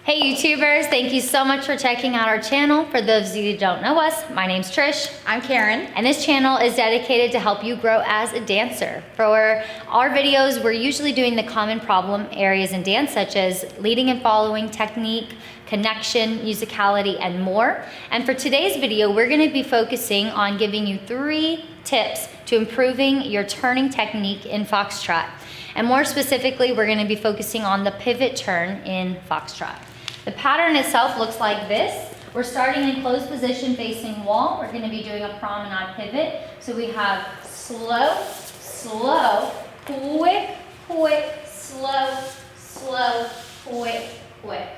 Hey YouTubers, thank you so much for checking out our channel. For those of you who don't know us, my name's Trish. I'm Karen. And this channel is dedicated to help you grow as a dancer. For our videos, we're usually doing the common problem areas in dance, such as leading and following, technique, connection, musicality, and more. And for today's video, we're gonna be focusing on giving you 3 tips to improving your turning technique in Foxtrot. And more specifically, we're gonna be focusing on the pivot turn in Foxtrot. The pattern itself looks like this. We're starting in closed position facing wall. We're gonna be doing a promenade pivot. So we have slow, slow, quick, quick, slow, slow, quick, quick.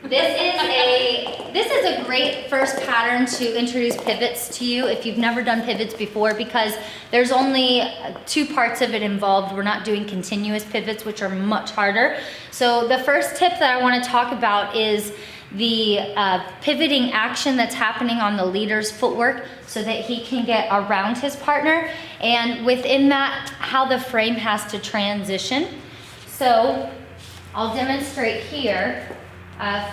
This is a great first pattern to introduce pivots to you if you've never done pivots before, because there's only 2 parts of it involved. We're not doing continuous pivots, which are much harder. So the first tip that I want to talk about is the pivoting action that's happening on the leader's footwork so that he can get around his partner, and within that, how the frame has to transition. So I'll demonstrate here.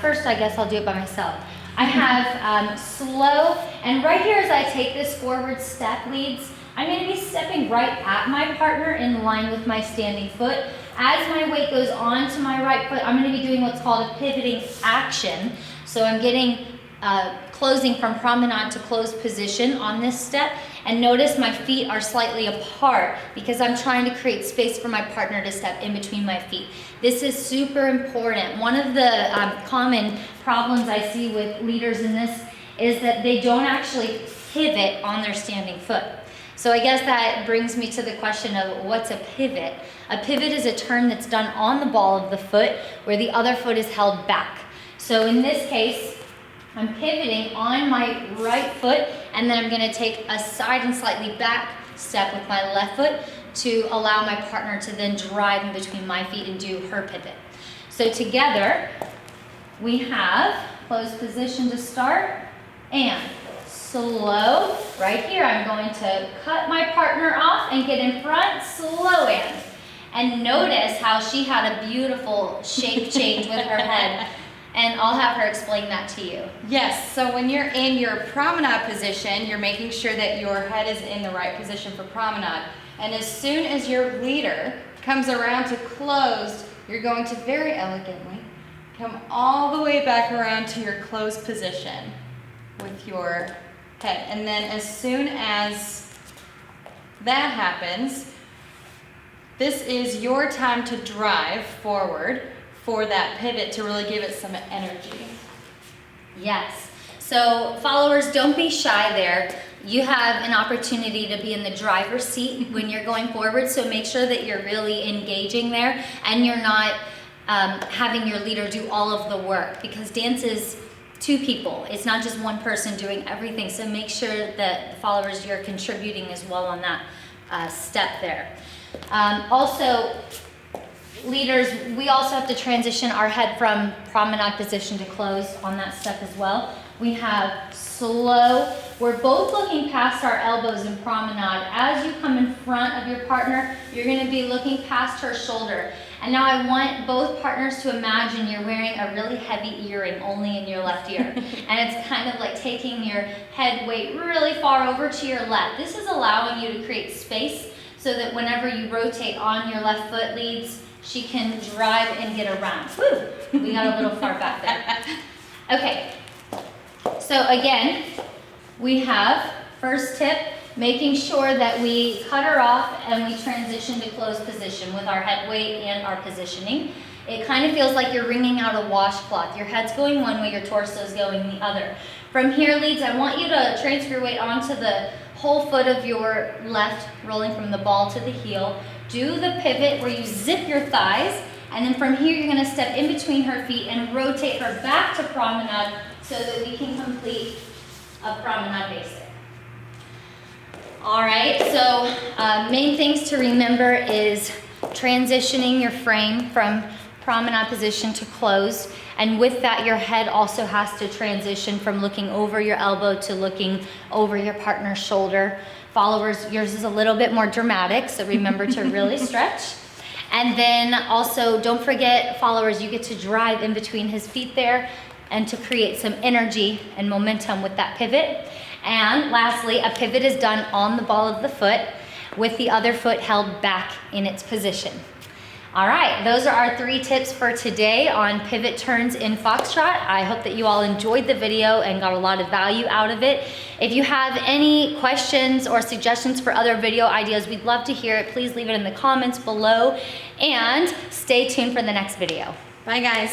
First, I guess I'll do it by myself. I have slow, and right here as I take this forward step leads, I'm going to be stepping right at my partner in line with my standing foot. As my weight goes on to my right foot, I'm going to be doing what's called a pivoting action. So I'm getting closing from promenade to closed position on this step. And notice my feet are slightly apart because I'm trying to create space for my partner to step in between my feet. This is super important. One of the common problems I see with leaders in this is that they don't actually pivot on their standing foot. So I guess that brings me to the question of what's a pivot? A pivot is a turn that's done on the ball of the foot where the other foot is held back. So in this case, I'm pivoting on my right foot, and then I'm gonna take a side and slightly back step with my left foot to allow my partner to then drive in between my feet and do her pivot. So together, we have closed position to start, and slow. Right here, I'm going to cut my partner off and get in front, slow in. And notice how she had a beautiful shape change with her head. And I'll have her explain that to you. Yes, so when you're in your promenade position, you're making sure that your head is in the right position for promenade. And as soon as your leader comes around to closed, you're going to very elegantly come all the way back around to your closed position with your head. And then as soon as that happens, this is your time to drive forward for that pivot to really give it some energy. Yes. So followers, don't be shy there. You have an opportunity to be in the driver's seat when you're going forward, so make sure that you're really engaging there and you're not having your leader do all of the work, because dance is 2 people. It's not just one person doing everything, so make sure that followers, you're contributing as well on that step there. Also, leaders, we also have to transition our head from promenade position to close on that step as well. We have slow. We're both looking past our elbows in promenade. As you come in front of your partner, you're going to be looking past her shoulder. And now I want both partners to imagine you're wearing a really heavy earring only in your left ear. And it's kind of like taking your head weight really far over to your left. This is allowing you to create space so that whenever you rotate on your left foot leads, she can drive and get around. Woo! We got a little far back there. Okay, so again, we have first tip, making sure that we cut her off and we transition to closed position with our head weight and our positioning. It kind of feels like you're wringing out a washcloth. Your head's going one way, your torso's going the other. From here, leads, I want you to transfer your weight onto the whole foot of your left, rolling from the ball to the heel. Do the pivot where you zip your thighs, and then from here you're going to step in between her feet and rotate her back to promenade so that we can complete a promenade basic. All right, so main things to remember is transitioning your frame from promenade position to close, and with that your head also has to transition from looking over your elbow to looking over your partner's shoulder. Followers, yours is a little bit more dramatic, so remember to really stretch. And then also, don't forget, followers, you get to drive in between his feet there and to create some energy and momentum with that pivot. And lastly, a pivot is done on the ball of the foot with the other foot held back in its position. All right, those are our 3 tips for today on pivot turns in Foxtrot. I hope that you all enjoyed the video and got a lot of value out of it. If you have any questions or suggestions for other video ideas, we'd love to hear it. Please leave it in the comments below and stay tuned for the next video. Bye guys.